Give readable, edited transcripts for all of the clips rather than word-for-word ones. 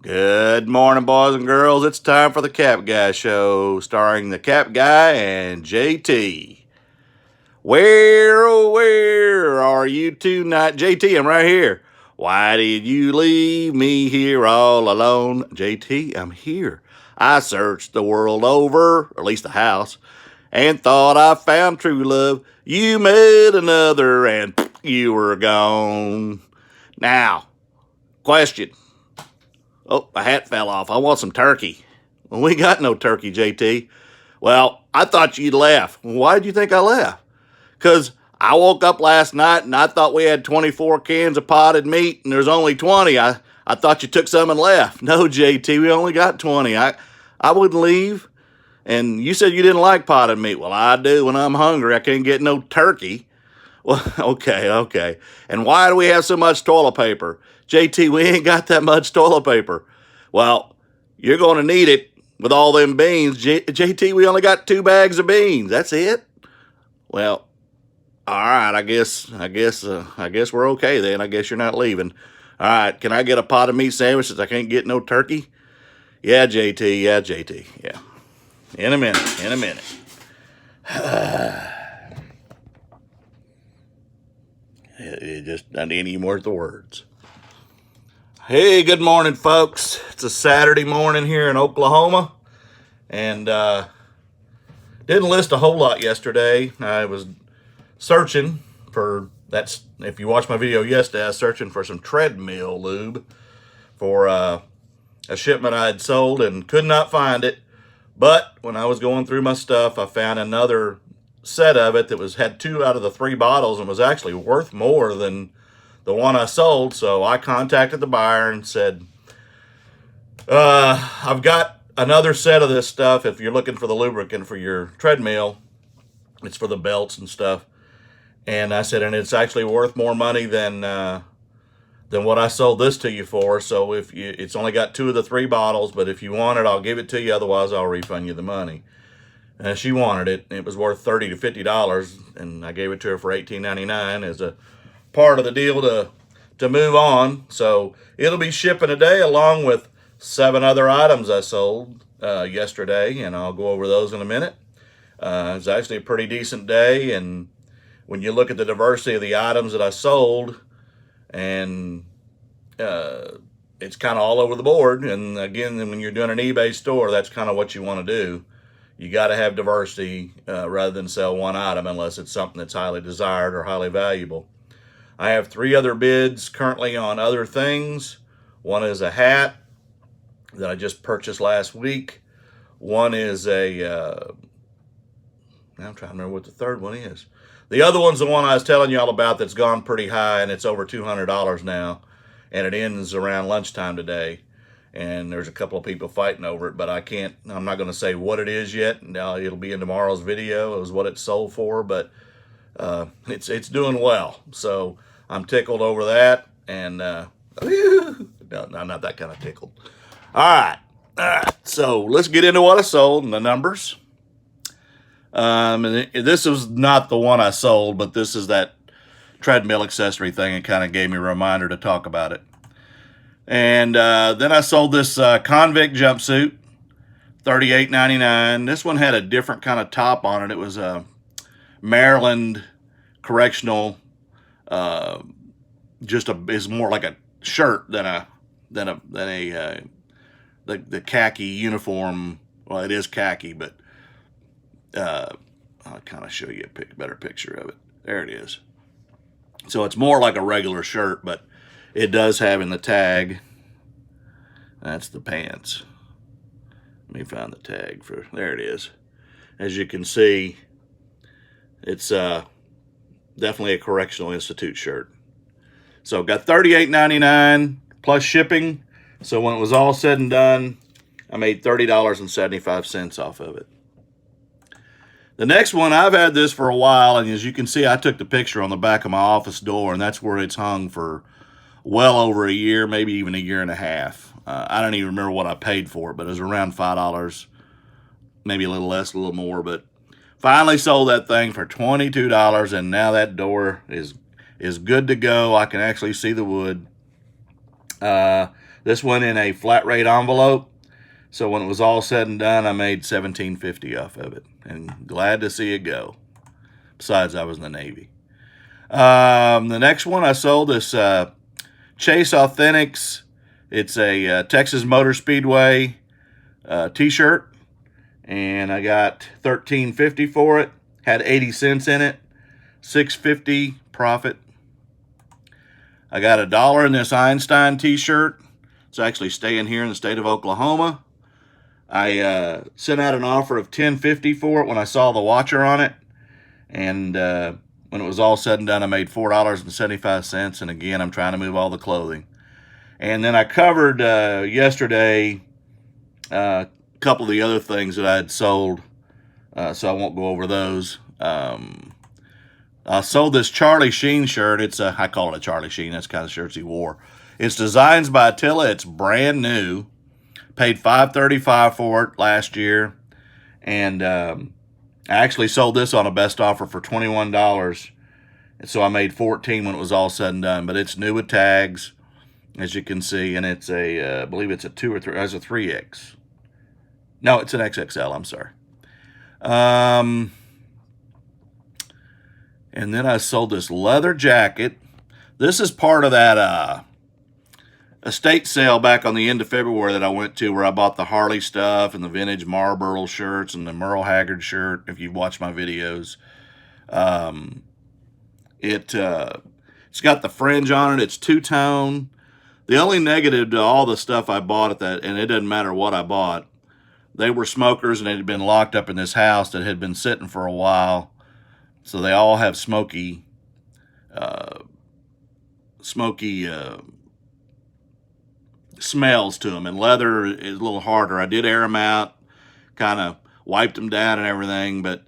Good morning, boys and girls. It's time for the Cap Guy Show, starring the Cap Guy and JT. Where, oh, where are you tonight? JT, I'm right here. Why did you leave me here all alone? JT, I'm here. I searched the world over, or at least the house, and thought I found true love. You met another and you were gone. Now, question. Oh, my hat fell off. I want some turkey. Well, we got no turkey, JT. Well, I thought you'd laugh. Why did you think I left? Because I woke up last night and I thought we had 24 cans of potted meat and there's only 20. I thought you took some and left. No, JT, we only got 20. I wouldn't leave. And you said you didn't like potted meat. Well, I do. When I'm hungry, I can't get no turkey. Well, okay. And why do we have so much toilet paper? JT, we ain't got that much toilet paper. Well, you're going to need it with all them beans. JT, we only got 2 bags of beans. That's it? Well, all right, I guess we're okay then. I guess you're not leaving. All right, can I get a pot of meat sandwich since I can't get no turkey? Yeah, JT. Yeah. In a minute. It just not any more the words. Hey, good morning, folks. It's a Saturday morning here in Oklahoma, and didn't list a whole lot yesterday. I was searching for if you watched my video yesterday, I was searching for some treadmill lube for a shipment I had sold and could not find it. But when I was going through my stuff, I found another set of it that had 2 out of the 3 bottles and was actually worth more than the one I sold. So I contacted the buyer and said, I've got another set of this stuff. If you're looking for the lubricant for your treadmill, it's for the belts and stuff. And I said, and it's actually worth more money than what I sold this to you for. So it's only got 2 of the 3 bottles, but if you want it, I'll give it to you. Otherwise, I'll refund you the money. She wanted it. It was worth $30 to $50, and I gave it to her for $18.99 as a part of the deal to move on. So it'll be shipping today along with 7 other items I sold yesterday, and I'll go over those in a minute. It's actually a pretty decent day, and when you look at the diversity of the items that I sold, and it's kind of all over the board. And again, when you're doing an eBay store, that's kind of what you want to do. You got to have diversity rather than sell one item unless it's something that's highly desired or highly valuable. I have 3 other bids currently on other things. One is a hat that I just purchased last week. One is I'm trying to remember what the third one is. The other one's the one I was telling you all about that's gone pretty high, and it's over $200 now, and it ends around lunchtime today. And there's a couple of people fighting over it, but I'm not going to say what it is yet. Now it'll be in tomorrow's video is what it's sold for, but it's doing well. So I'm tickled over that, and no, I'm not that kind of tickled. All right. So let's get into what I sold and the numbers. And this was not the one I sold, but this is that treadmill accessory thing. It kind of gave me a reminder to talk about it. And then I sold this convict jumpsuit, $38.99. This one had a different kind of top on it. It was a Maryland correctional. Is more like a shirt than the khaki uniform. Well, it is khaki, but I'll kind of show you a better picture of it. There it is. So it's more like a regular shirt, but it does have in the tag. That's the pants. Let me find the tag for, there it is. As you can see, it's definitely a correctional institute shirt. So got $38.99 plus shipping. So when it was all said and done, I made $30.75 off of it. The next one, I've had this for a while, and as you can see, I took the picture on the back of my office door, and that's where it's hung for well over a year, maybe even a year and a half. I don't even remember what I paid for it, but it was around $5, maybe a little less, a little more, but finally sold that thing for $22, and now that door is good to go. I can actually see the wood. This went in a flat rate envelope. So when it was all said and done, I made $17.50 off of it, and glad to see it go. Besides, I was in the Navy. The next one I sold is Chase Authentics. It's a Texas Motor Speedway t-shirt, and I got $13.50 for it. Had 80 cents in it, $6.50 profit. I got $1 in this Einstein t-shirt. It's actually staying here in the state of Oklahoma. I sent out an offer of $10.50 for it when I saw the watcher on it, and when it was all said and done, I made $4.75, and again, I'm trying to move all the clothing. And then I covered yesterday a couple of the other things that I had sold, so I won't go over those. I sold this Charlie Sheen shirt. I call it a Charlie Sheen. That's the kind of shirts he wore. It's Designs by Attila. It's brand new. Paid $5.35 for it last year, and I actually sold this on a best offer for $21, and so I made $14 when it was all said and done. But it's new with tags, as you can see, and it's I believe it's a 2 or 3. It's a 3X. No, it's an XXL. I'm sorry. And then I sold this leather jacket. This is part of that estate sale back on the end of February that I went to, where I bought the Harley stuff and the vintage Marlboro shirts and the Merle Haggard shirt, if you've watched my videos. It's got the fringe on it. It's two-tone. The only negative to all the stuff I bought at that, and it doesn't matter what I bought, they were smokers and they had been locked up in this house that had been sitting for a while. So they all have smoky smells to them, and leather is a little harder. I did air them out, kind of wiped them down and everything, but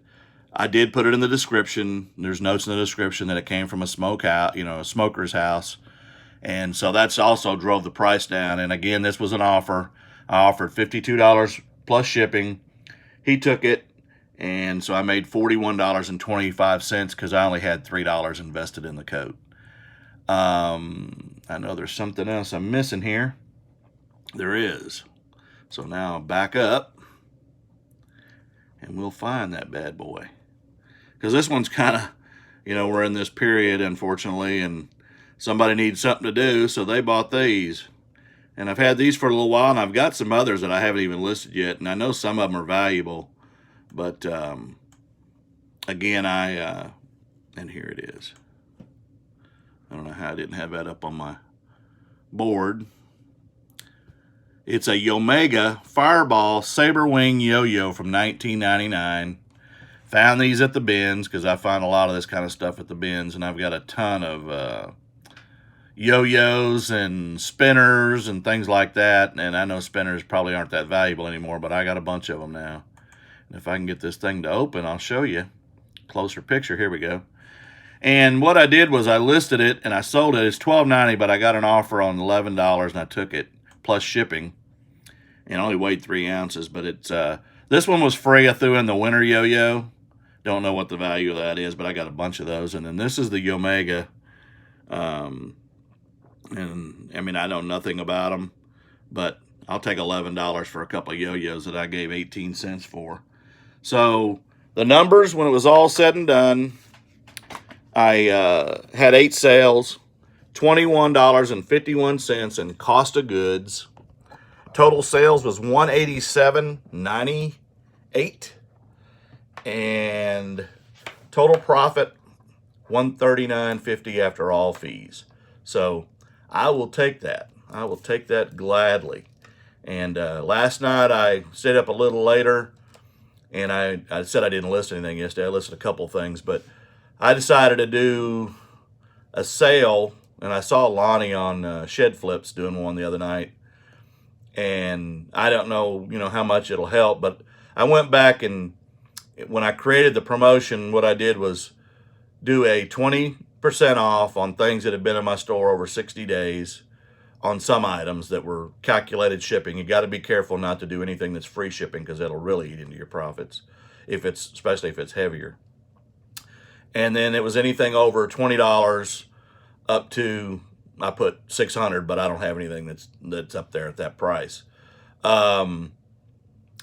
I did put it in the description. There's notes in the description that it came from a smoker's house, and so that's also drove the price down. And again, this was an offer. I offered $52 plus shipping. He took it, and so I made $41.25 because I only had $3 invested in the coat. I know there's something else I'm missing here. There is. So now I'll back up, and we'll find that bad boy. Because this one's kind of, we're in this period, unfortunately, and somebody needs something to do, so they bought these. And I've had these for a little while, and I've got some others that I haven't even listed yet, and I know some of them are valuable. But, again, and here it is. I don't know how I didn't have that up on my board. It's a Yomega Fireball Saber Wing Yo-Yo from 1999. Found these at the bins because I find a lot of this kind of stuff at the bins, and I've got a ton of yo-yos and spinners and things like that. And I know spinners probably aren't that valuable anymore, but I got a bunch of them now. And if I can get this thing to open, I'll show you. Closer picture. Here we go. And what I did was I listed it and I sold it. It's $12.90, but I got an offer on $11 and I took it plus shipping. And only weighed 3 ounces, but it's this one was free. I threw in the winter yo-yo. Don't know what the value of that is, but I got a bunch of those. And then this is the Yomega. And I mean, I know nothing about them, but I'll take $11 for a couple of yo-yos that I gave 18 cents for. So the numbers, when it was all said and done, I had 8 sales, $21.51 in cost of goods. Total sales was $187.98, and total profit $139.50 after all fees. So I will take that. I will take that gladly. And last night I stayed up a little later, and I said I didn't list anything yesterday. I listed a couple things, but I decided to do a sale, and I saw Lonnie on Shed Flips doing one the other night. And I don't know, how much it'll help, but I went back, and when I created the promotion, what I did was do a 20% off on things that had been in my store over 60 days on some items that were calculated shipping. You got to be careful not to do anything that's free shipping because it'll really eat into your profits, especially if it's heavier. And then it was anything over $20 up to I put 600, but I don't have anything that's up there at that price. Um,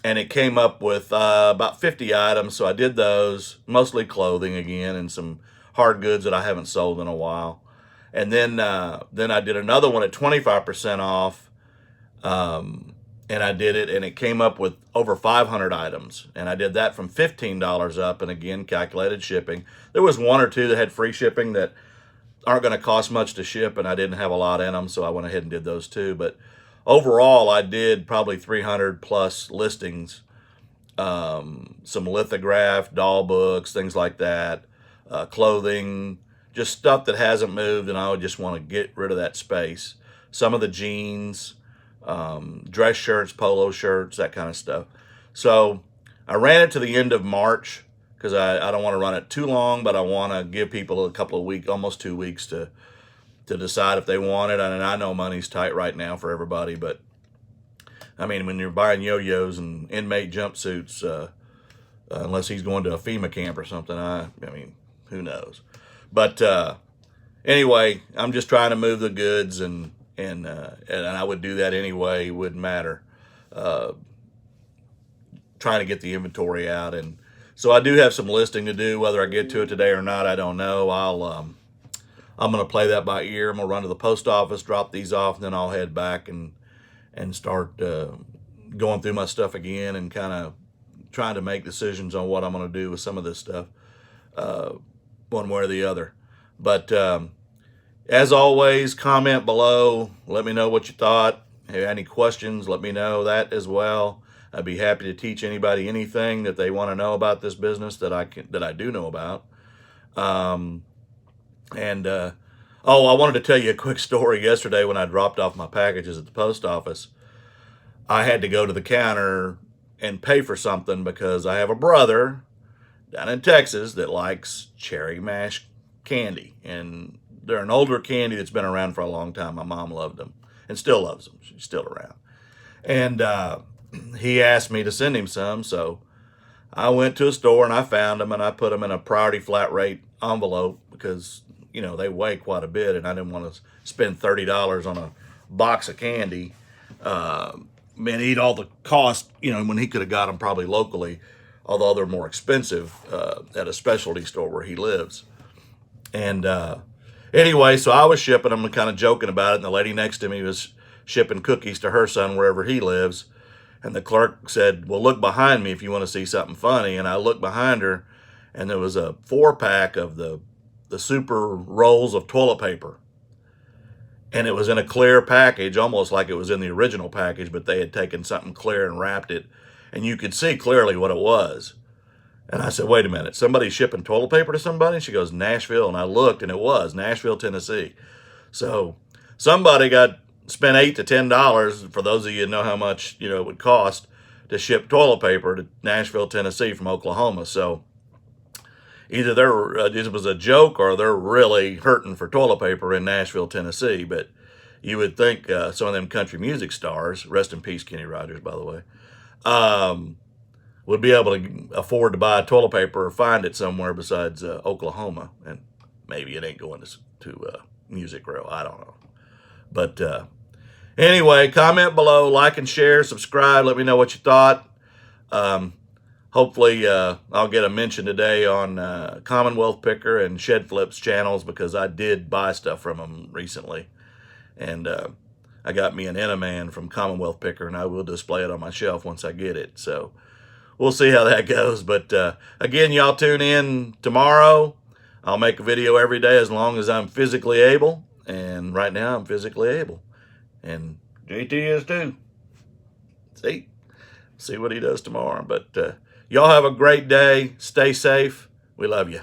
and it came up with about 50 items. So I did those, mostly clothing again, and some hard goods that I haven't sold in a while. And then I did another one at 25% off, and I did it, and it came up with over 500 items. And I did that from $15 up, and again, calculated shipping. There was one or two that had free shipping that aren't going to cost much to ship, and I didn't have a lot in them, so I went ahead and did those too. But overall, I did probably 300 plus listings, some lithograph, doll books, things like that, clothing, just stuff that hasn't moved, and I would just want to get rid of that space. Some of the jeans, dress shirts, polo shirts, that kind of stuff. So I ran it to the end of March because I don't want to run it too long, but I want to give people a couple of weeks, almost 2 weeks to decide if they want it. And I know money's tight right now for everybody, but I mean, when you're buying yo-yos and inmate jumpsuits, unless he's going to a FEMA camp or something, I mean, who knows? But anyway, I'm just trying to move the goods, and I would do that anyway. It wouldn't matter. Trying to get the inventory out, and so I do have some listing to do. Whether I get to it today or not, I don't know. I'm going to play that by ear. I'm going to run to the post office, drop these off, and then I'll head back and start going through my stuff again and kind of trying to make decisions on what I'm going to do with some of this stuff, one way or the other. But as always, comment below. Let me know what you thought. If you have any questions, let me know that as well. I'd be happy to teach anybody anything that they want to know about this business that I do know about. Oh, I wanted to tell you a quick story. Yesterday when I dropped off my packages at the post office, I had to go to the counter and pay for something because I have a brother down in Texas that likes cherry mash candy. And they're an older candy that's been around for a long time. My mom loved them and still loves them. She's still around. And he asked me to send him some, so I went to a store and I found them, and I put them in a priority flat rate envelope because, you know, they weigh quite a bit, and I didn't want to spend $30 on a box of candy, and eat all the cost, you know, when he could have got them probably locally, although they're more expensive at a specialty store where he lives. And anyway, so I was shipping them and kind of joking about it, and the lady next to me was shipping cookies to her son wherever he lives. And the clerk said, well, look behind me if you want to see something funny. And I looked behind her, and there was a 4-pack of the super rolls of toilet paper. And it was in a clear package, almost like it was in the original package, but they had taken something clear and wrapped it. And you could see clearly what it was. And I said, wait a minute, somebody's shipping toilet paper to somebody? And she goes, Nashville. And I looked, and it was Nashville, Tennessee. So somebody spent $8 to $10, for those of you who know how much, you know, it would cost to ship toilet paper to Nashville, Tennessee from Oklahoma. So either it was a joke, or they're really hurting for toilet paper in Nashville, Tennessee. But you would think some of them country music stars, rest in peace, Kenny Rogers, by the way, would be able to afford to buy toilet paper or find it somewhere besides Oklahoma. And maybe it ain't going to Music Row. I don't know. But anyway, comment below, like and share, subscribe. Let me know what you thought. Hopefully, I'll get a mention today on Commonwealth Picker and Shed Flips channels, because I did buy stuff from them recently. And I got me an Enaman from Commonwealth Picker, and I will display it on my shelf once I get it. So we'll see how that goes. But again, y'all tune in tomorrow. I'll make a video every day as long as I'm physically able. And right now, I'm physically able. And JT is too. See what he does tomorrow. But y'all have a great day. Stay safe. We love you.